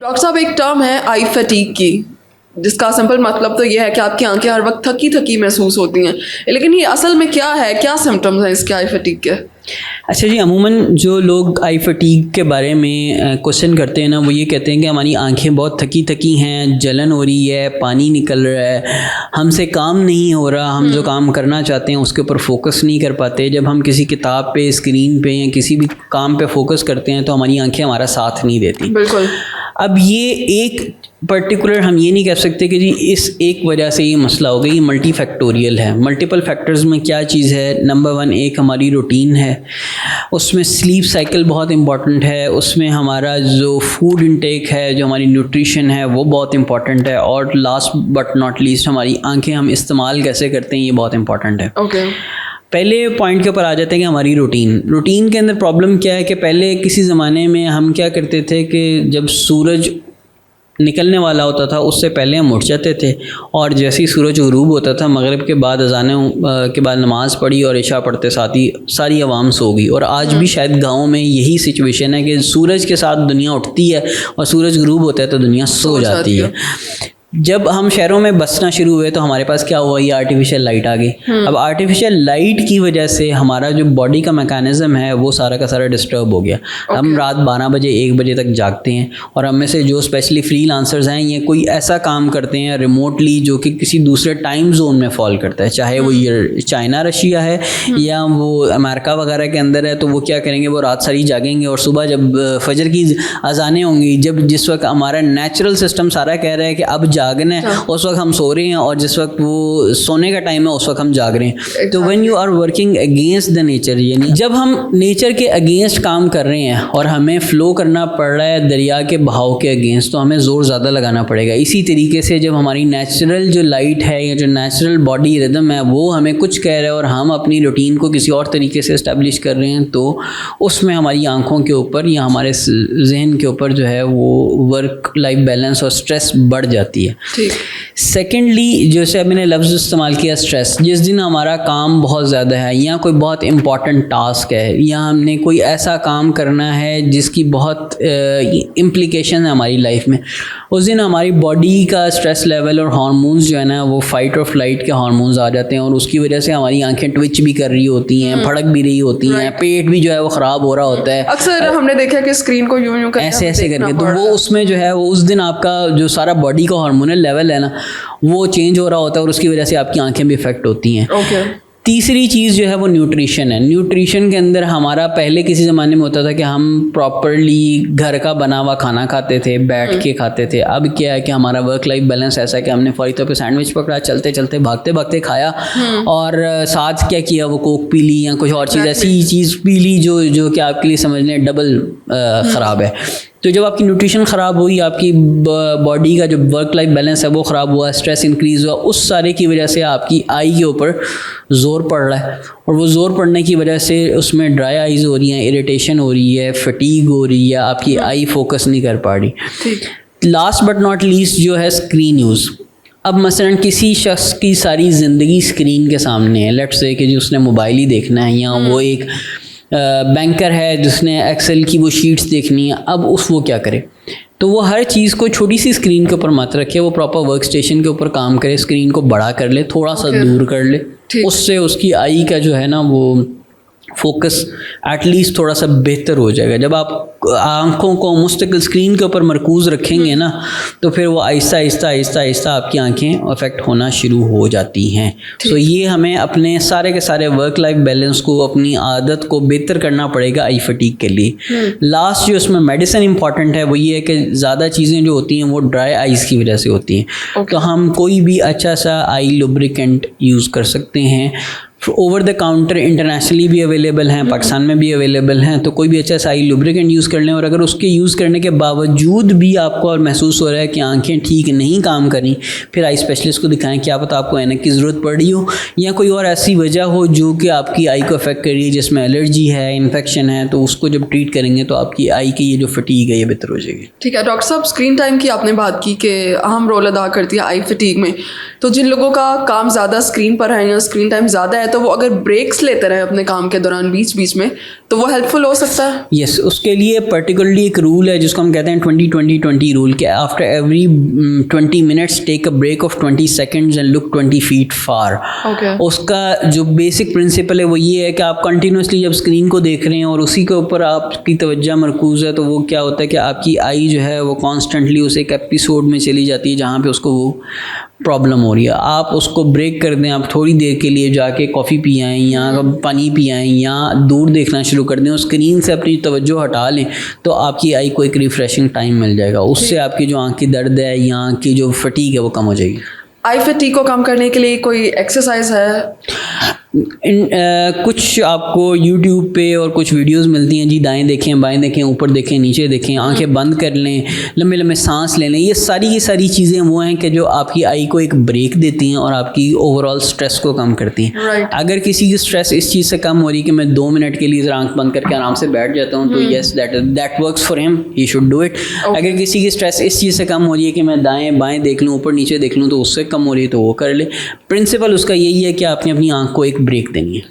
Doctor साहब, एक term है आई फटीग की, जिसका सिंपल मतलब तो ये है कि आपकी आंखें हर वक्त थकी थकी महसूस होती हैं, लेकिन ये असल में क्या है, क्या सिम्टम्स हैं इसके आई फटीग के? अच्छा जी, अमूमन जो लोग आई फटीग के बारे में क्वेश्चन करते हैं ना, वो ये कहते हैं कि हमारी आंखें बहुत थकी थकी हैं, जलन हो रही है, पानी निकल रहा है, हमसे काम नहीं हो रहा, हम जो काम करना चाहते हैं उसके ऊपर फोकस नहीं कर पाते। जब हम किसी किताब पे, स्क्रीन पे या किसी भी काम पे फोकस करते हैं तो हमारी आंखें हमारा साथ नहीं देती। बिल्कुल। अब ये एक पर्टिकुलर हम ये नहीं कह सकते कि जी इस एक वजह से ये मसला हो गया, ये मल्टी फैक्टोरियल है। मल्टीपल फैक्टर्स में क्या चीज़ है, नंबर 1 एक हमारी रूटीन है, उसमें स्लीप साइकिल बहुत इंपॉर्टेंट है, उसमें हमारा जो फूड इंटेक है, जो हमारी न्यूट्रिशन है वो बहुत इंपॉर्टेंट है, और लास्ट बट नॉट लीस्ट हमारी आंखें हम इस्तेमाल कैसे करते हैं ये बहुत इंपॉर्टेंट है। ओके। पहले पॉइंट के ऊपर आ जाते हैं कि हमारी रूटीन के अंदर प्रॉब्लम क्या है कि पहले किसी ज़माने में हम क्या करते थे कि जब सूरज निकलने वाला होता था उससे पहले हम उठ जाते थे, और जैसे ही सूरज गुरूब होता था मगरिब के बाद अज़ानें के बाद नमाज़ पढ़ी और इशा पढ़ते साथ ही सारी आवाम सो गई। और आज भी शायद गाँव में यही सिचुएशन है कि सूरज के साथ दुनिया उठती है और सूरज गुरूब होता है तो दुनिया सो जाती है। जब हम शहरों में बसना शुरू हुए तो हमारे पास क्या हुआ, ये आर्टिफिशियल लाइट आ गई। अब आर्टिफिशियल लाइट की वजह से हमारा जो बॉडी का मैकेनिज़्म है वो सारा का सारा डिस्टर्ब हो गया। हम रात 12 बजे 1 बजे तक जागते हैं, और हम में से जो स्पेशली फ्रीलांसर्स हैं ये कोई ऐसा काम करते हैं रिमोटली जो कि किसी दूसरे टाइम जोन में फॉल करता है, चाहे वो ये चाइना रशिया है या वो अमेरिका वगैरह के अंदर है। तो वो क्या करेंगे, वो रात सारी जागेंगे, और सुबह जब फजर की अजानें होंगी, जब जिस वक्त हमारा नेचुरल सिस्टम सारा कह रहा है कि अब जागना है, उस वक्त हम सो रहे हैं, और जिस वक्त वो सोने का टाइम है उस वक्त हम जाग रहे हैं। तो when you are working against the nature, यानी जब हम नेचर के अगेंस्ट काम कर रहे हैं और हमें फ्लो करना पड़ रहा है दरिया के बहाव के अगेंस्ट, तो हमें ज़ोर ज़्यादा लगाना पड़ेगा। इसी तरीके से जब हमारी नेचुरल जो लाइट है या जो नेचुरल बॉडी रिदम है वो हमें कुछ कह रहा है और हम अपनी रूटीन को किसी और तरीके से इस्टेब्लिश कर रहे हैं, तो उसमें हमारी आंखों के ऊपर या हमारे जहन के ऊपर जो है वो वर्क लाइफ बैलेंस और स्ट्रेस बढ़ जाती है। सेकेंडली, जैसे मैंने लफ्ज़ इस्तेमाल किया स्ट्रेस, जिस दिन हमारा काम बहुत ज़्यादा है या कोई बहुत इम्पॉर्टेंट टास्क है या हमने कोई ऐसा काम करना है जिसकी बहुत इम्प्लिकेशन है हमारी लाइफ में, उस दिन हमारी बॉडी का स्ट्रेस लेवल और हार्मोन्स जो है ना वो फाइट और फ्लाइट के हार्मोन्स आ जाते हैं, और उसकी वजह से हमारी आंखें ट्विच भी कर रही होती हैं, फड़क भी रही होती हैं, पेट भी जो है वो ख़राब हो रहा होता है। अक्सर हमने देखा कि स्क्रीन को यूं यूं ऐसे ऐसे करके, तो वो उसमें जो है वो उस दिन आपका जो सारा बॉडी का हार्मोनल लेवल है ना वो चेंज हो रहा होता है, और उसकी वजह से आपकी आंखें भी इफेक्ट होती हैं। तीसरी चीज़ जो है वो न्यूट्रिशन है। न्यूट्रिशन के अंदर हमारा पहले किसी ज़माने में होता था कि हम प्रॉपरली घर का बना हुआ खाना खाते थे, बैठ के खाते थे। अब क्या है कि हमारा वर्क लाइफ बैलेंस ऐसा है कि हमने फौरी तौर पे सैंडविच पकड़ा, चलते चलते भागते भागते खाया, और साथ क्या किया, वो कोक पी ली या कुछ और चीज़ ऐसी चीज़ पी ली जो कि आपके लिए समझ लें डबल ख़राब है। तो जब आपकी न्यूट्रिशन ख़राब हुई, आपकी बॉडी का जो वर्क लाइफ बैलेंस है वो ख़राब हुआ, स्ट्रेस इंक्रीज़ हुआ, उस सारे की वजह से आपकी आई के ऊपर ज़ोर पड़ रहा है, और वो ज़ोर पड़ने की वजह से उसमें ड्राई आइज़ हो रही हैं, इरिटेशन हो रही है, फटीग हो रही है, आपकी आई फोकस नहीं कर पा रही। लास्ट बट नॉट लीस्ट जो है स्क्रीन यूज़। अब मसलन किसी शख्स की सारी ज़िंदगी स्क्रीन के सामने है, लेट्स से कि जो उसने मोबाइल ही देखना है, या वो एक बैंकर है जिसने एक्सेल की वो शीट्स देखनी है। अब वो क्या करे, तो वो हर चीज़ को छोटी सी स्क्रीन के ऊपर मत रखे, वो प्रॉपर वर्क स्टेशन के ऊपर काम करे, स्क्रीन को बड़ा कर ले, थोड़ा सा दूर कर ले, उससे उसकी आई का जो है ना वो फोकस एटलीस्ट थोड़ा सा बेहतर हो जाएगा। जब आप आंखों को मुस्तकिल स्क्रीन के ऊपर मरकूज़ रखेंगे ना, तो फिर वो आहिस्ता आहिस्ता आहिस्ता आहिस्ता आपकी आंखें अफेक्ट होना शुरू हो जाती हैं। तो ये हमें अपने सारे के सारे वर्क लाइफ बैलेंस को, अपनी आदत को बेहतर करना पड़ेगा आई फटीग के लिए। लास्ट जो उसमें मेडिसिन इंपॉर्टेंट है वो ये है कि ज़्यादा चीज़ें जो होती हैं वो ड्राई आइज़ की वजह से होती हैं। तो हम कोई भी अच्छा सा आई लुब्रिकेंट यूज़ कर सकते हैं, ओवर द काउंटर इंटरनेशनली भी अवेलेबल हैं, पाकिस्तान में भी अवेलेबल हैं। तो कोई भी अच्छा सा आई लुब्रिकेंट यूज़ कर लें, और अगर उसके यूज़ करने के बावजूद भी आपको और महसूस हो रहा है कि आंखें ठीक नहीं काम करी, फिर आई स्पेशलिस्ट को दिखाएं। क्या पता आपको ऐनक की ज़रूरत पड़ रही हो या कोई और ऐसी वजह हो जो कि आपकी आई को अफेक्ट कर रही है, जिसमें एलर्जी है, इन्फेक्शन है, तो उसको जब ट्रीट करेंगे तो आपकी आई की ये जो फटीग है ये बेहतर हो जाएगी। ठीक है डॉक्टर साहब, स्क्रीन टाइम की आपने बात की कि अहम रोल अदा करती है आई फटीग में। तो जिन लोगों का काम ज़्यादा स्क्रीन पर है या स्क्रीन टाइम ज़्यादा है, तो तो वो अगर ब्रेक्स लेते रहे अपने काम के दौरान बीच बीच में तो वो हेल्पफुल हो सकता है? यस, उसके लिए पर्टिकुलरली एक रूल है जिसको हम कहते हैं 20-20-20 रूल, कि after every 20 minutes take a break of 20 seconds and look 20 feet far. उसका जो बेसिक प्रिंसिपल है वो ये है कि आप कंटिन्यूसली जब स्क्रीन को देख रहे हैं और उसी के ऊपर आपकी तवज्जो मरकूज़ है, तो वो क्या होता है कि आपकी आई जो है वो कॉन्स्टेंटली उस एक एपिसोड में चली जाती है जहाँ पे उसको वो प्रॉब्लम हो रही है। आप उसको ब्रेक कर दें, आप थोड़ी देर के लिए जाके कॉफ़ी पी आएँ या पानी पी आएँ या दूर देखना शुरू कर दें और स्क्रीन से अपनी तवज्जो हटा लें, तो आपकी आई को एक रिफ़्रेशिंग टाइम मिल जाएगा। उससे आपकी जो आँख की दर्द है या आँख की जो फटीग है वो कम हो जाएगी। आई फटीग को कम करने के लिए कोई एक्सरसाइज है? कुछ आपको YouTube पे और कुछ वीडियोस मिलती हैं जी, दाएं देखें, बाएं देखें, ऊपर देखें, नीचे देखें, आंखें बंद कर लें, लंबे लंबे सांस ले लें। ये सारी चीज़ें वो हैं कि जो आपकी आई को एक ब्रेक देती हैं और आपकी ओवरऑल स्ट्रेस को कम करती हैं। अगर किसी की स्ट्रेस इस चीज़ से कम हो रही है कि मैं 2 मिनट के लिए आंख बंद करके आराम से बैठ जाता हूँ, तो yes, that works for him, he should do it. अगर किसी की स्ट्रेस इस चीज़ से कम हो रही है कि मैं दाएँ बाएँ देख लूँ, ऊपर नीचे देख लूँ, तो उससे कम हो रही है तो वो कर ले। प्रिंसिपल उसका यही है कि आपने अपनी आँख को एक ब्रेक देनी है।